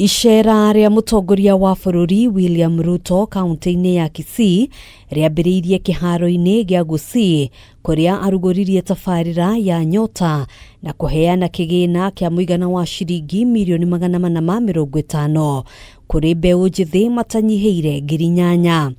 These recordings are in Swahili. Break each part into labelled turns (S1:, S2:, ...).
S1: Icera ria mutongoria wa bururi William Ruto kaunti-ini ya Kisii riambiriirie kiharo-ini gia Gusii kuria arugoririe tabarira ya Nyota na kuheana kigina kia muigana wa shiringi milioni 450 kuri mbeu njithi matanyihiire ngiri 8.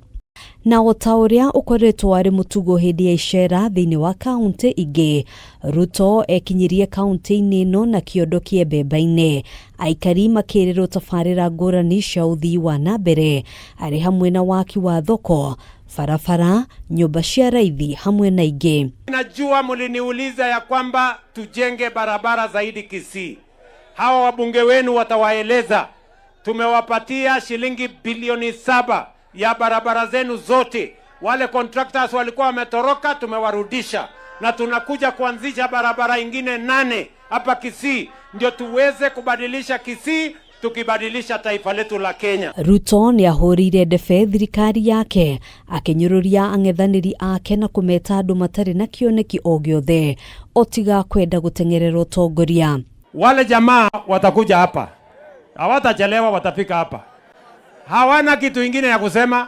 S1: Na otauria ukoretwo ari mutugo hindi ya icera thiini wa kaunti ingi, Ruto ekinyirie kaunti-ini ino na kiondo kiembemba-ini, aikari makirirwo tabarira ngurani cia uthii wa nambere ari hamwe na waki wa thoko, barabara, nyumba cia raithi hamwe na ingi.
S2: Najua muliniuliza ya kwamba tujenge barabara zaidi Kisii. Hawa wabunge wenu watawaeleza. Tumewapatia shilingi bilioni 7 ya barabara zenu zote. Wale contractors walikuwa wametoroka, tumewarudisha. Na tunakuja kuanzisha barabara ingine 8 hapa Kisii, ndio tuweze kubadilisha Kisii, tukibadilisha taifa letu la Kenya.
S1: Ruto ni ahurire ndebe thirikari yake, akinyururia ang'ethaniri ake na kumeta andu matari na kioneki o giothe otiga kwenda gutengerera utongoria.
S2: Wale jamaa watakuja hapa, hawatachelewa, watafika hapa. Hawana kitu ingine ya kusema,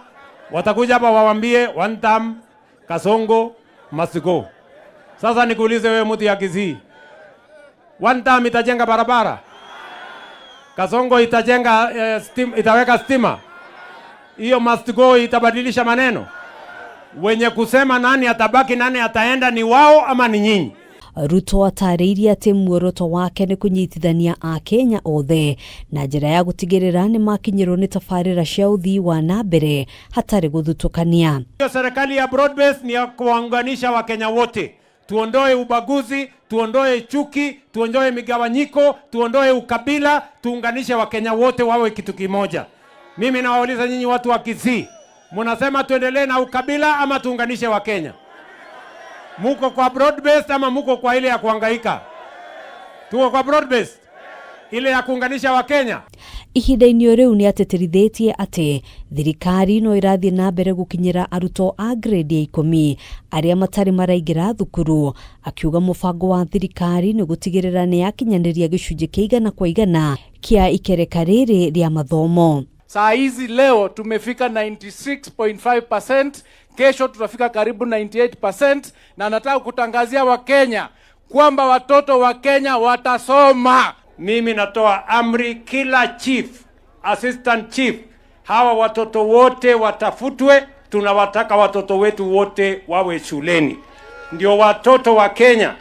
S2: watakuja hapa wawambie one term, Kasongo must go. Sasa nikuulize wewe mtu ya Kisii, one term itajenga barabara? Kasongo itajenga itaweka stima? Hiyo must go itabadilisha maneno? Wenye kusema nani atabaki nani ataenda ni wao ama ni nyinyi?
S1: Ruto atariirie ati muoroto wake ni kunyitithania a Kenya othe na njira ya gutigirira ni makinyirwo ni tabarira cia uthii wa nambere hatari guthutukania.
S2: Serikali ya broad base ni ya kuunganisha Wakenya wote. Tuondoe ubaguzi, tuondoe chuki, tuondoe migawanyiko, tuondoe ukabila, tuunganishe Wakenya wote wawe kitu kimoja. Mimi nawauliza nyinyi watu wa Kisii, mnasema tuendelee na ukabila ama tuunganishe Wakenya? Muko kwa broad based ama muko kwa ile ya kuhangaika? Tuko kwa broad based, ile ya kuunganisha Wakenya.
S1: Ihinda-ini riu ni ateterithitie ati thirikari no irathie na mbere gukinyira aruto a grade ya 10 aria matari maraingira thukuru, akiuga mubango wa thirikari ni gutigirira ni yakinyaniria gicunji kia 100% kia ikereka riri ria mathomo.
S3: Saa hizi leo tumefika 96.5%, kesho tutafika karibu 98%, na nataka kutangazia Wakenya kwamba watoto wa Kenya watasoma.
S2: Mimi natoa amri, kila chief, assistant chief, hawa watoto wote watafutwe. Tunawataka watoto wetu wote wawe shuleni, ndio watoto wa Kenya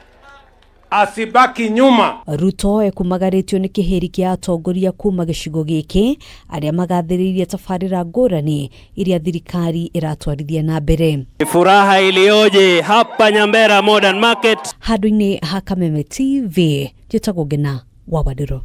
S2: asibaki nyuma.
S1: Ruto ekumagaritio ni kiheri kia atongoria kuma gicigo giki aria magathiririe tabarira ngurani iria thirikari iratwarithia na mbere.
S4: Furaha ilioje hapa Nyambera Modern Market.
S1: Handu-ini ha Kameme TV, njitagwo Ngina wa Wadiro.